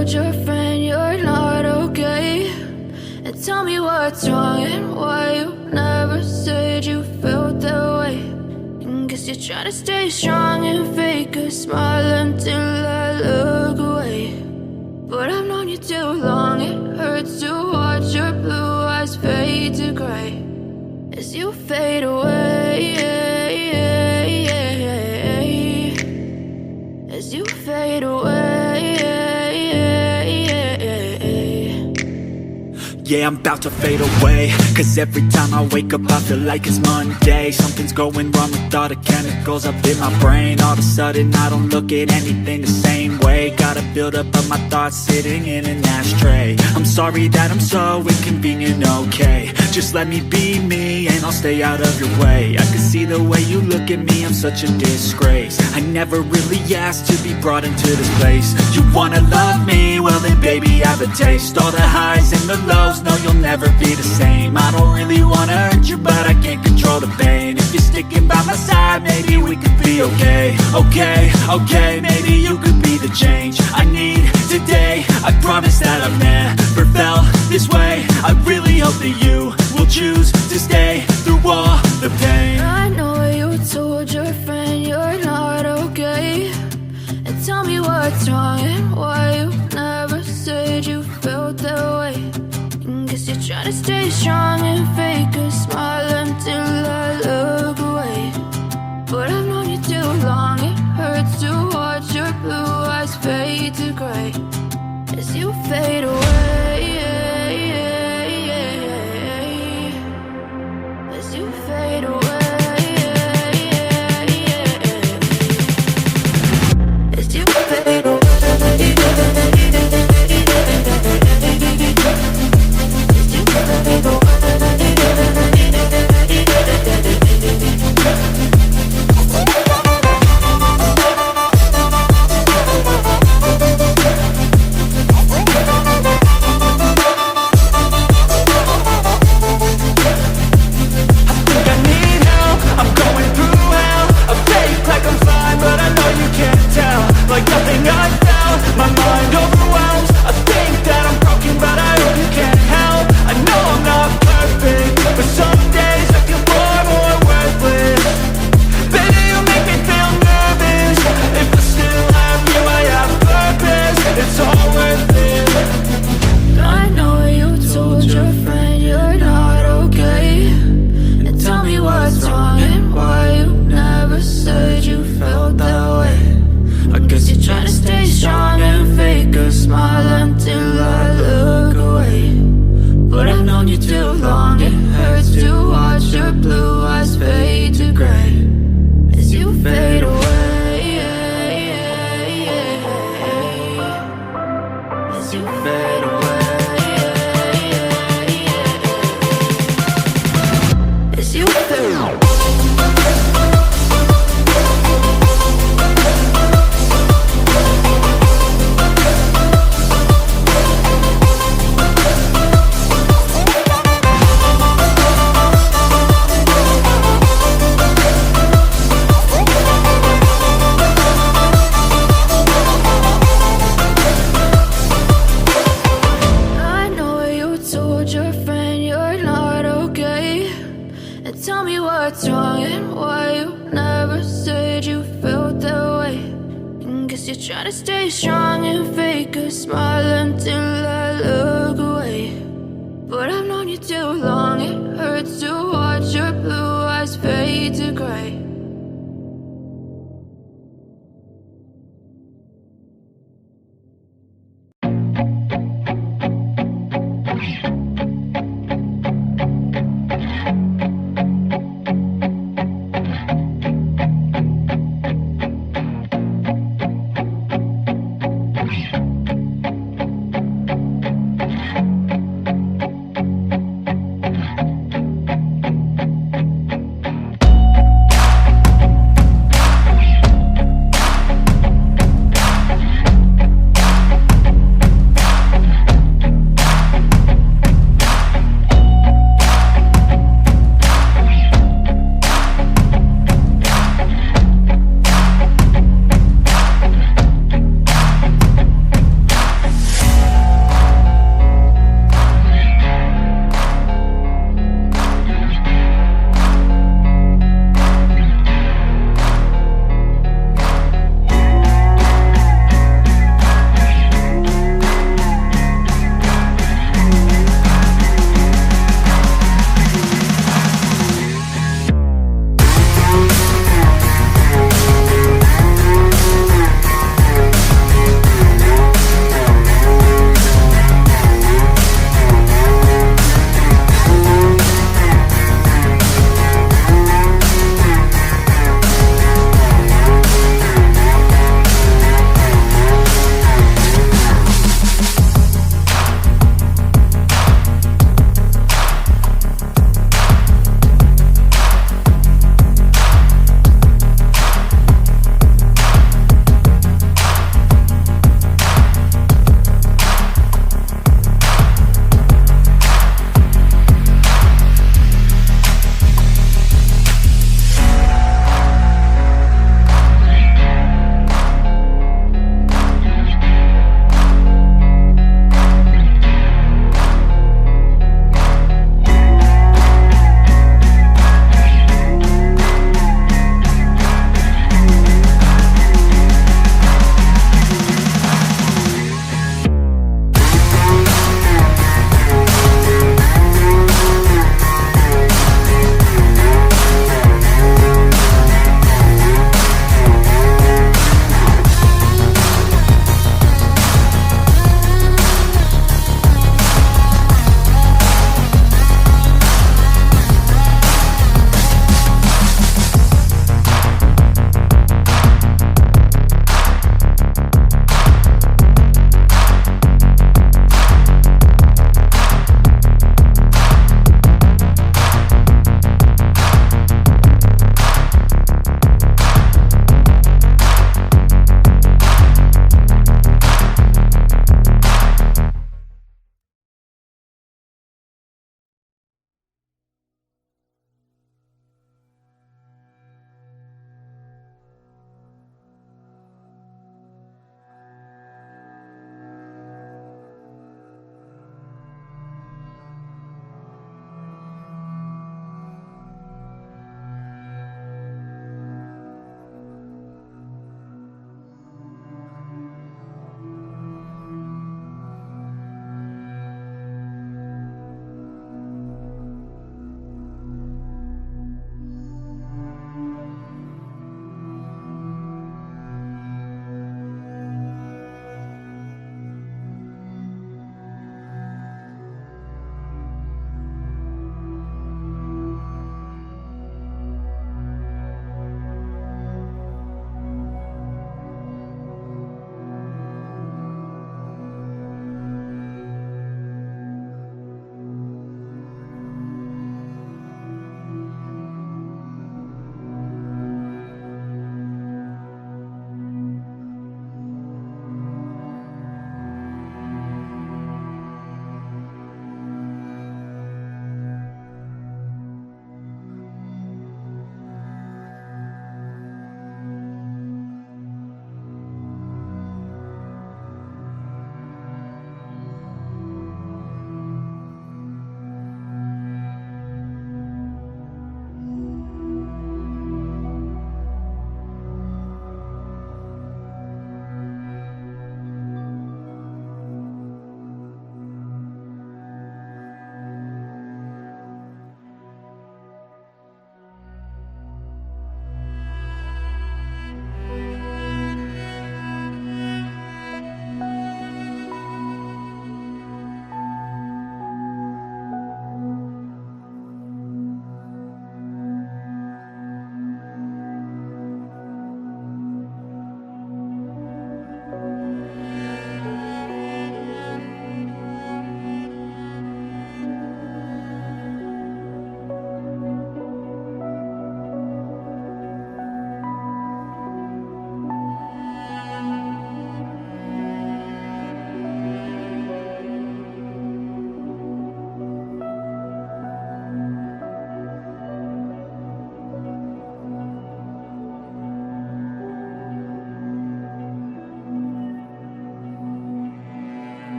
told your friend you're not okay? And tell me what's wrong and why you never said you felt that way. And guess you're trying to stay strong and fake a smile until I look away. But I've known you too long, it hurts to watch your blue eyes fade to gray as you fade away, as you fade away. Yeah, I'm about to fade away, cause every time I wake up I feel like it's Monday. Something's going wrong with all the chemicals up in my brain. All of a sudden I don't look at anything the same way. Got a build-up of my thoughts sitting in an ashtray. I'm sorry that I'm so inconvenient, okay? Just let me be me and I'll stay out of your way. I can see the way you look at me, I'm such a disgrace. I never really asked to be brought into this place. You wanna love me? Well then baby, have a taste. All the highs and the lows, no, you'll never be the same. I don't really wanna hurt you, but I can't control the pain. If you're sticking by my side, maybe we could be okay. Okay, maybe you could be the change I need today. I promise that I've never felt this way. I really hope that you will choose to stay through all the pain. I know you told your friend you're not okay. And tell me what's wrong and why you never said you felt that way. Guess you're trying to stay strong and fake a smile until I look away. But I've known you too long, it hurts to watch your blue eyes fade to gray as you fade away, as you fade away, as you fade away. Try to stay strong and fake a smile until I look away. But I've known you too long, it hurts to watch your blue eyes fade to gray